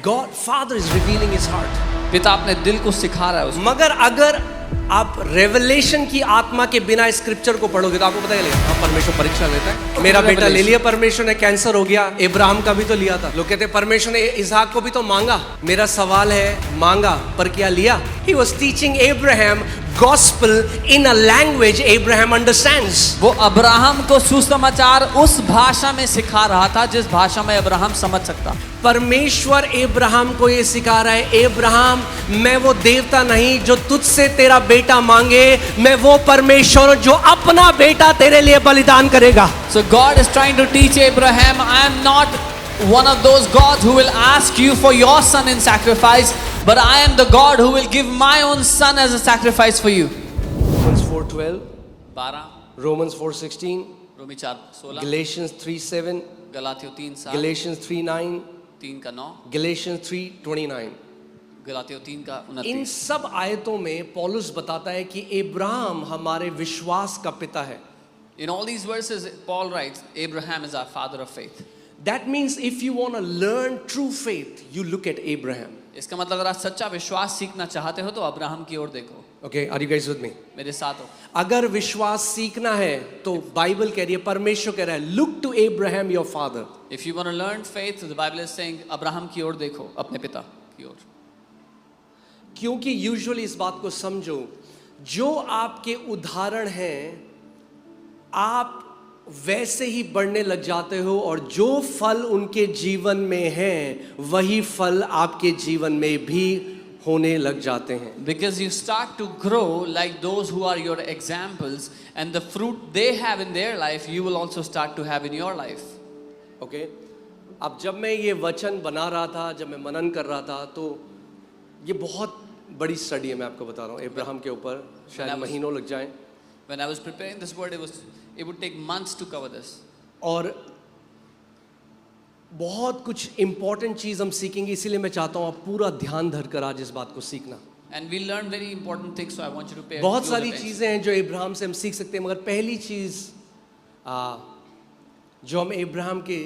God, Father is revealing His heart. पिता अपने दिल को सिखा रहा है उसको। मगर अगर आप रेवलेशन की आत्मा के बिना स्क्रिप्चर को पढ़ोगे तो आपको पता चलेगा हाँ परमेश्वर परीक्षा लेता है। मेरा बेटा ले लिया परमेश्वर ने, कैंसर हो गया, इब्राहिम का भी तो लिया था। लोग कहते हैं परमेश्वर ने इसहाक को भी तो मांगा। मेरा सवाल है मांगा पर क्या लिया? He was teaching Abraham gospel in a language Abraham understands. वो अब्राहम को सुसमाचार उस भाषा में सिखा रहा था जिस भाषा में अब्राहम समझ सकता। परमेश्वर इब्राहिम को ये सिखा रहा है, इब्राहिम मैं वो देवता नहीं जो तुझसे तेरा बेटा मांगे, मैं वो परमेश्वर जो अपना बेटा तेरे लिए बलिदान करेगा। So God is trying to teach Abraham, I am not one of those gods who will ask you for your son in sacrifice, but I am the God who will give my own son as a sacrifice for you. Romans 4:12, 12 Romans 4:16, Romi 4:16, Galatians 3:7, गलातियों 3:7, Galatians 3:9, 3:9, Galatians 3:29। गलातियों 3:29। इन सब आयतों में पौलुस बताता है कि इब्राहिम हमारे विश्वास का पिता है। In all these verses, Paul writes, Abraham is our father of faith. That means if you want to learn true faith, you look at Abraham. इसका मतलब अगर आप सच्चा विश्वास सीखना चाहते हो तो अब्राहम की ओर देखो। Okay, are you guys with me? मेरे साथ हो। अगर विश्वास सीखना है तो बाइबल कह रही है, परमेश्वर कह रहा है, look to Abraham your father. If you want to learn faith, the Bible is saying Abraham की ओर देखो, अपने पिता की ओर। क्योंकि यूजुअली इस बात को समझो, जो आपके उदाहरण हैं आप वैसे ही बढ़ने लग जाते हो और जो फल उनके जीवन में हैं वही फल आपके जीवन में भी होने लग जाते हैं। Because you start to grow like those who are your examples, and the fruit they have in their life, you will also start to have in your life. Okay? अब जब मैं ये वचन बना रहा था, जब मैं मनन कर रहा था, तो ये बहुत बड़ी स्टडी है, मैं आपको बता रहा हूँ इब्राहिम के ऊपर, शायद महीनों लग जाएं। When I was preparing this word, it would take months to cover this. और बहुत कुछ इंपॉर्टेंट चीज हम सीखेंगे, इसीलिए मैं चाहता हूँ आप पूरा ध्यान धरकर आज इस बात को सीखना। And we learn very important things, so I want you to pay बहुत close सारी attention. चीजें हैं जो इब्राहिम से हम सीख सकते हैं, मगर पहली चीज जो हम इब्राहिम के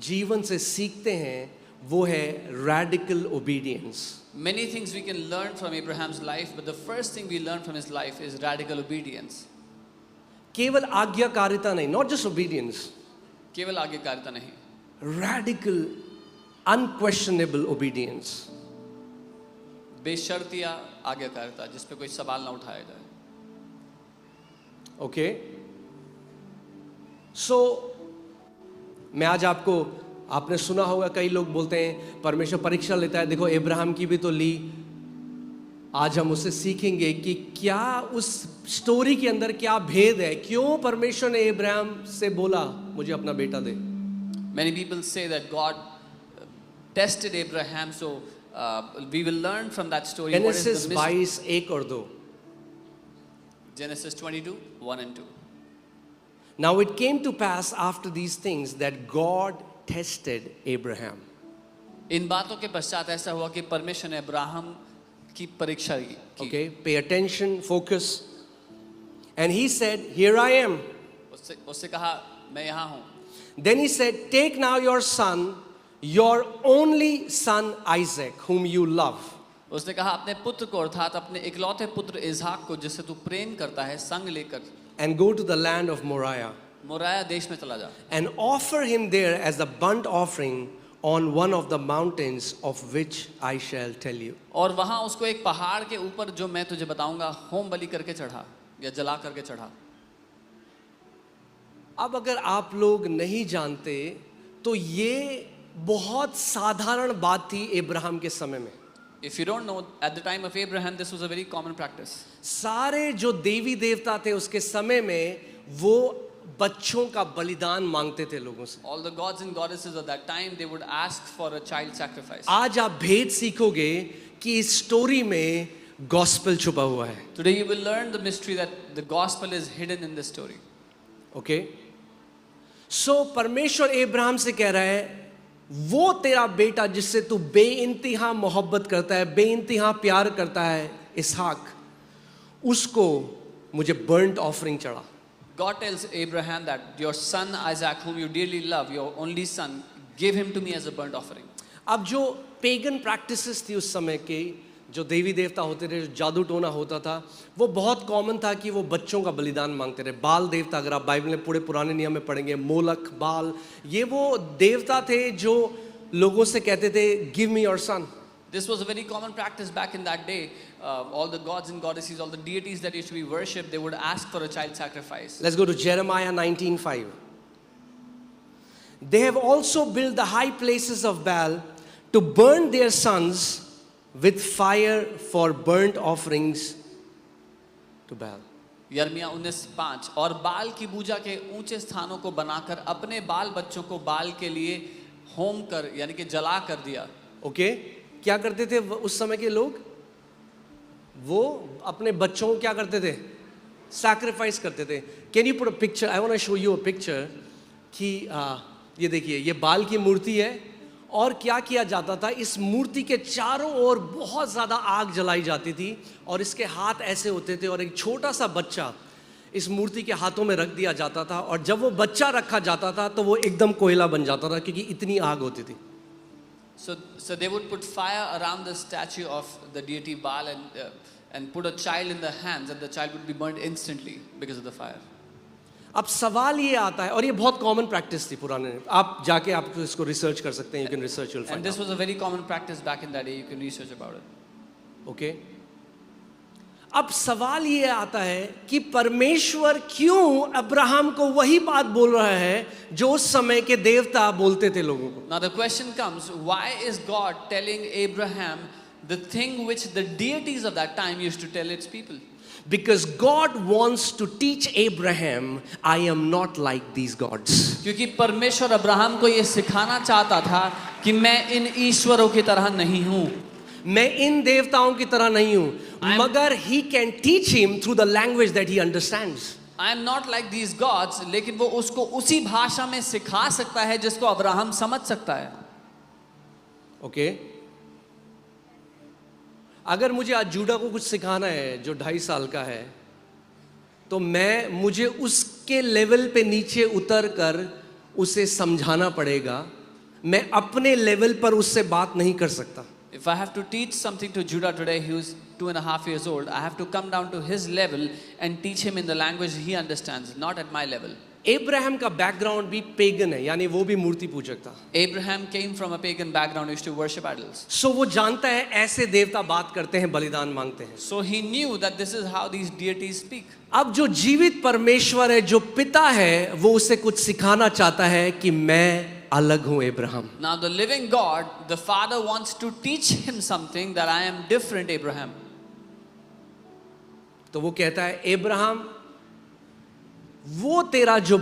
जीवन से सीखते हैं वो है radical obedience. Many things we can learn from Abraham's life, but the first thing we learn from his life is radical obedience. केवल आज्ञाकारिता नहीं, नॉट जस्ट ओबीडियंस, केवल आज्ञाकारिता नहीं, रैडिकल अनक्वेश्चनेबल ओबीडियंस। बेशर्तिया आज्ञाकारिता जिस पे कोई सवाल ना उठाया जाए। ओके, सो मैं आज आपको, आपने सुना होगा कई लोग बोलते हैं परमेश्वर परीक्षा लेता है, देखो इब्राहिम की भी तो ली। आज हम उससे सीखेंगे कि क्या उस स्टोरी के अंदर क्या भेद है, क्यों परमेश्वर ने इब्राहिम से बोला मुझे अपना बेटा दे। Many people say that God tested Abraham, so we will learn from that story. Genesis 22 1 और 2। Genesis 22 1 and 2. Now it came to pass after these things that God tested Abraham. इन बातों के पश्चात ऐसा हुआ कि परमेश्वर ने अब्राहम की परीक्षा की। Okay, pay attention, focus. And he said, here I am. उससे कहा मैं यहाँ हूँ। Then he said, take now your son, your only son Isaac, whom you love. उसने कहा अपने पुत्र को, अर्थात अपने इकलौते पुत्र इसहाक को जिसे तू प्रेम करता है, संग लेकर And go to the land of Moriah. Moraya देश में चला जा। And offer him there as a burnt offering on one of the mountains of which I shall tell you. और वहाँ उसको एक पहाड़ के ऊपर जो मैं तुझे बताऊंगा होम बलि करके चढ़ा या जला करके चढ़ा। अब अगर आप लोग नहीं जानते तो ये बहुत साधारण बात थी इब्राहिम के समय में। If you don't know, at the time of Abraham, this was a very common practice. सारे जो देवी देवता थे उसके समय में वो बच्चों का बलिदान मांगते थे लोगों से। All the gods and goddesses of that time, they would ask for a child sacrifice. आज आप भेद सीखोगे कि इस स्टोरी में गॉस्पेल छुपा हुआ है। Today you will learn the mystery that the gospel is hidden in this story. Okay, so परमेश्वर इब्राहिम से कह रहा है वो तेरा बेटा जिससे तू बेइंतहा मोहब्बत करता है, बेइंतहा प्यार करता है, इसहाक, उसको मुझे बर्न्ट ऑफरिंग चढ़ा। God tells Abraham that your son Isaac, whom you dearly love, your only son, give him to me as a burnt offering. अब जो पेगन प्रैक्टिसेस थी उस समय के, जो देवी देवता होते थे, जो जादू टोना होता था, वो बहुत कॉमन था कि वो बच्चों का बलिदान मांगते रहे। बाल देवता, अगर आप बाइबल में पूरे पुराने नियम में पढ़ेंगे, मोलक, बाल, ये वो देवता थे जो लोगों से कहते थे give me your son. This was a very common practice back in that day. All the gods and goddesses, all the deities that used to be worshipped, they would ask for a child sacrifice. Let's go to Jeremiah 19:5. They have also built the high places of Baal to burn their sons with fire for burnt offerings to Baal. यर्मिया 19:5, और बाल की पूजा के ऊंचे स्थानों को बनाकर अपने बाल बच्चों को बाल के लिए होम कर यानी कि जला कर दिया। ओके, क्या करते थे उस समय के लोग? वो अपने बच्चों को क्या करते थे? सैक्रिफाइस करते थे। Can you put a picture? I want to show you a picture कि ये देखिए, ये बाल की मूर्ति है और क्या किया जाता था, इस मूर्ति के चारों ओर बहुत ज़्यादा आग जलाई जाती थी और इसके हाथ ऐसे होते थे और एक छोटा सा बच्चा इस मूर्ति के हाथों में रख दिया जाता था और जब वो बच्चा रखा जाता था तो वो एकदम कोयला बन जाता था क्योंकि इतनी आग होती थी। So they would put fire around the statue of the deity Baal and put a child in the hands and the child would be burned instantly because of the fire. अब सवाल ये आता है, और ये बहुत कॉमन प्रैक्टिस थी पुराने, आप जाके आप इसको रिसर्च कर सकते हैं, you can research, you will And find this was a very common practice back in that day. You can research about it. Okay. अब सवाल ये आता है कि परमेश्वर क्यों अब्राहम को वही बात बोल रहा है जो उस समय के देवता बोलते थे लोगों को। Now the question comes, why is God telling Abraham the thing which the deities of that time used to tell its people? Because God wants to teach Abraham, I am not like these gods. क्योंकि परमेश्वर Abraham को ये सिखाना चाहता था कि मैं इन ईश्वरों की तरह नहीं हूँ, मैं इन देवताओं की तरह नहीं हूँ, मगर he can teach him through the language that he understands. I am not like these gods, लेकिन वो उसको उसी भाषा में सिखा सकता है जिसको अब्राहम समझ सकता है। ओके, अगर मुझे आज जूडा को कुछ सिखाना है जो 2.5 साल का है, तो मुझे उसके लेवल पे नीचे उतर कर उसे समझाना पड़ेगा, मैं अपने लेवल पर उससे बात नहीं कर सकता। If I have to teach something to Judah today, who is 2.5 years old, I have to come down to his level and teach him in the language he understands, not at my level. Abraham का background भी pagan है, यानी वो भी मूर्ति पूजक था। Abraham came from a pagan background, used to worship idols. सो वो जानता है ऐसे देवता बात करते हैं, बलिदान मांगते हैं। So he knew that this is how these deities speak. अब जो जीवित परमेश्वर है, जो पिता है, वो उसे कुछ सिखाना चाहता है कि मैं अलग हूं Abraham. Now the living God, the Father wants to teach him something that I am different, Abraham. तो वो कहता है अब्राहम, वो तेरा जो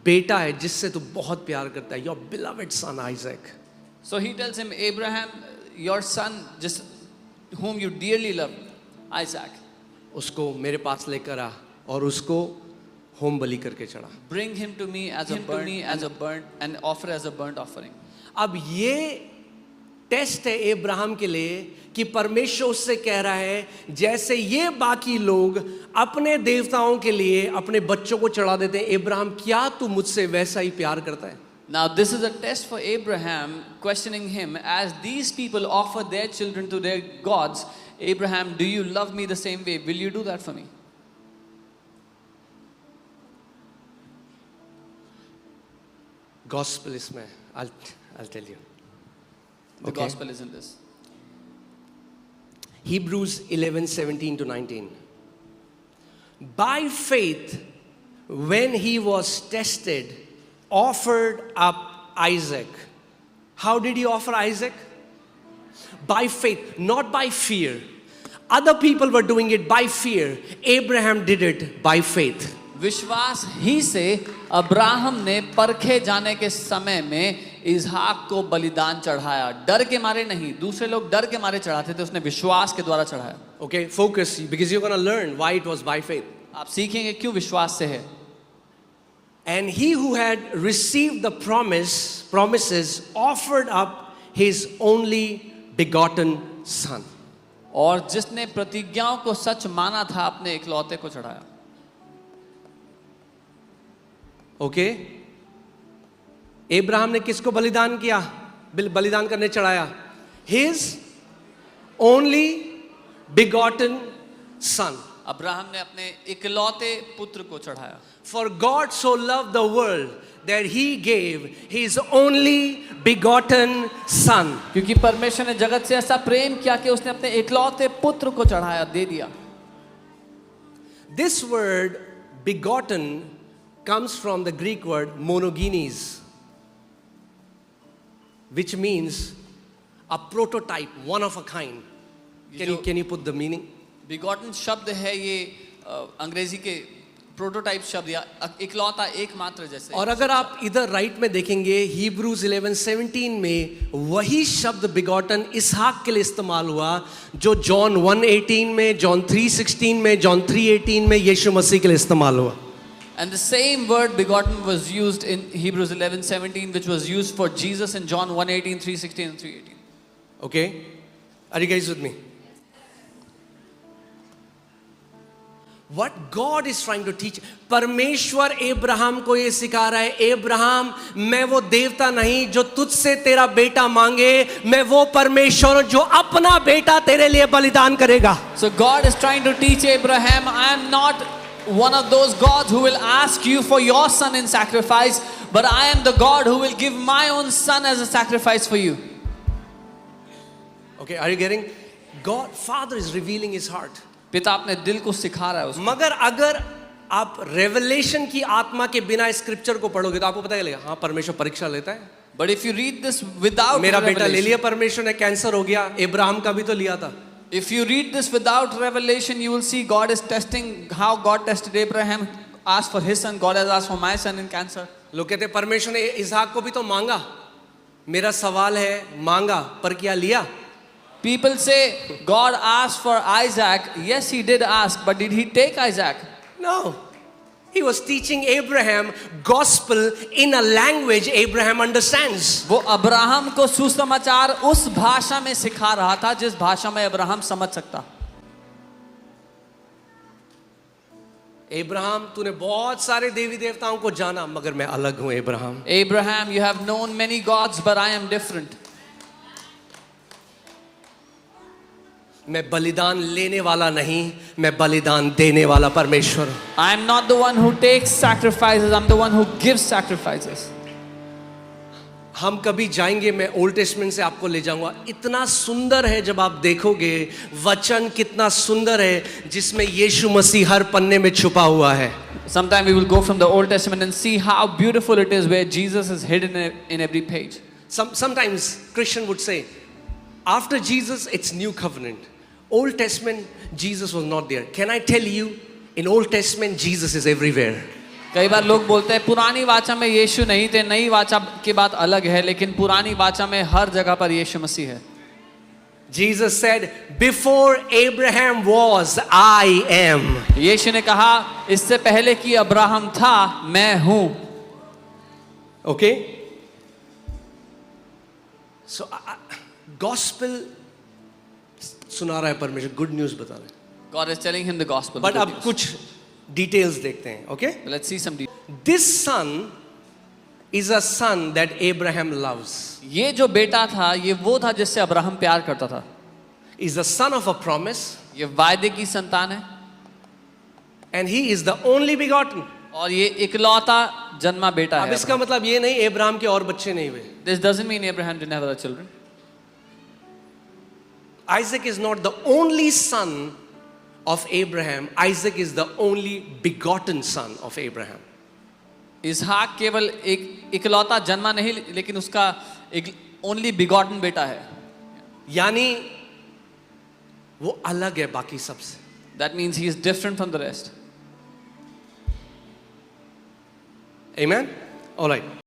बेटा है जिससे तू बहुत प्यार करता है, your beloved son Isaac. So he tells him, Abraham, your son, just whom you dearly love, Isaac, उसको मेरे पास लेकर आ और उसको होम बलि करके चढ़ा। bring him to me as a burnt and offer as a burnt offering. अब ये test है अब्राहम के लिए कि परमेश्वर उससे कह रहा है, जैसे ये बाकी लोग अपने देवताओं के लिए अपने बच्चों को चढ़ा देते हैं, अब्राहम क्या तू मुझसे वैसा ही प्यार करता है? Now this is a test for Abraham, questioning him, as these people offer their children to their gods. Abraham, do you love me the same way? Will you do that for me? Gospel इसमें, I'll tell you. The Okay. gospel is in this. Hebrews 11:17-19. By faith, when he was tested, offered up Isaac. How did he offer Isaac? By faith, not by fear. Other people were doing it by fear. Abraham did it by faith. विश्वास ही से Abraham ने परखे जाने के समय में इसहाक को बलिदान चढ़ाया, डर के मारे नहीं। दूसरे लोग डर के मारे चढ़ाते थे, उसने विश्वास के द्वारा चढ़ाया। Okay, focus, because you're going to learn why it was by faith. आप सीखेंगे क्यों विश्वास से है। And he who had received the promises offered up his only begotten son. और जिसने प्रतिज्ञाओं को सच माना था, अपने इकलौते को चढ़ाया। ओके, अब्राहम ने किसको बलिदान किया? बलिदान करने चढ़ाया? His only begotten son. Abraham ने अपने इकलौते पुत्र को चढ़ाया. For God so loved the world that he gave his only begotten son. क्योंकि परमेश्वर ने जगत से ऐसा प्रेम किया कि उसने अपने इकलौते पुत्र को चढ़ाया, दे दिया. This word begotten comes from the Greek word monogenes, which means a prototype, one of a kind. Can you put the meaning? Begotten शब्द है ये अंग्रेजी के प्रोटोटाइप शब्द या इकलौता एकमात्र जैसे. और अगर आप इधर राइट में देखेंगे Hebrews 11:17 में वही शब्द बिगॉटन इसहाक के लिए इस्तेमाल हुआ जो जॉन 1:18 में, जॉन 3:16 में, जॉन 3:18 में यीशु मसीह के लिए इस्तेमाल हुआ. And the same word begotten was used in Hebrews 11:17, which was used for Jesus in John 1:18, 3:16 and 3:18. Okay? Are you guys with me? What God is trying to teach, परमेश्वर Abraham को ये सिखा रहा है, अब्राहम मैं वो देवता नहीं जो तुझसे तेरा बेटा मांगे, मैं वो परमेश्वर जो अपना बेटा तेरे लिए बलिदान करेगा. So God is trying to teach Abraham, I am not one of those gods who will ask you for your son in sacrifice, but I am the God who will give my own son as a sacrifice for you. Okay, are you getting? God, Father is revealing his heart. पिता अपने दिल को सिखा रहा है उसको. मगर अगर आप रेवलेशन की आत्मा के बिना स्क्रिप्चर को पढ़ोगे तो आपको पता चलेगा हाँ परमेश्वर परीक्षा लेता है. But if you read this without मेरा बेटा ले revelation, लिया परमेश्वर ने, कैंसर हो गया, अब्राहम का भी तो लिया था. if you read this without revelation, you will see God is testing how God tested Abraham, asked for his son, God has asked for my son in cancer. लोग कहते हैं परमेश्वर ने इसहाक को भी तो मांगा. मेरा सवाल है मांगा पर क्या लिया? People say God asked for Isaac. Yes, he did ask, but did he take Isaac? No. He was teaching Abraham gospel in a language Abraham understands. वो अब्राहम को सुसमाचार उस भाषा में सिखा रहा था जिस भाषा में अब्राहम समझ सकता. अब्राहम तूने बहुत सारे देवी देवताओं को जाना मगर मैं अलग हूं Abraham. Abraham, you have known many gods, but I am different. मैं बलिदान लेने वाला नहीं, मैं बलिदान देने वाला परमेश्वर. I am not the one who takes sacrifices, I'm the one who gives sacrifices. हम कभी जाएंगे, मैं ओल्ड टेस्टमेंट से आपको ले जाऊंगा. इतना सुंदर है जब आप देखोगे वचन कितना सुंदर है जिसमें यीशु मसीह हर पन्ने में छुपा हुआ है. Sometime we will go from the Old Testament and see how beautiful it is where Jesus is hidden in every page. Sometimes Christian would say, after Jesus, it's new covenant. Old Testament, Jesus was not there. Can I tell you, in Old Testament, Jesus is everywhere. कई बार लोग बोलते हैं पुरानी वाचा में यीशु नहीं थे, नई वाचा की बात अलग है, लेकिन पुरानी वाचा में हर जगह पर यीशु मसीह है. Jesus said, before Abraham was, I am. यीशु ने कहा इससे पहले कि अब्राहम था, मैं हूं. Okay? So, gospel सुना रहा है परमेश्वर, गुड न्यूज बता रहा है. God is telling him the gospel. But अब कुछ डिटेल्स देखते हैं. Okay, Let's see some details. This son is a son that Abraham loves. ये जो बेटा था ये वो था जिससे अब्राहम प्यार करता था. Is the son of a promise. ये वायदे की संतान है. And he is the only begotten. और ये इकलौता जन्मा बेटा अब है. इसका मतलब ये नहीं अब्राहम के और बच्चे नहीं हुए. This doesn't mean Abraham didn't have other children. Isaac is not the only son of Abraham. Isaac is the only begotten son of Abraham. इसहाक केवल एक इकलौता जन्मा नहीं लेकिन उसका एक ओनली बिगॉटन बेटा है. यानी वो अलग है बाकी सबसे. That means he is different from the rest. Amen? All right.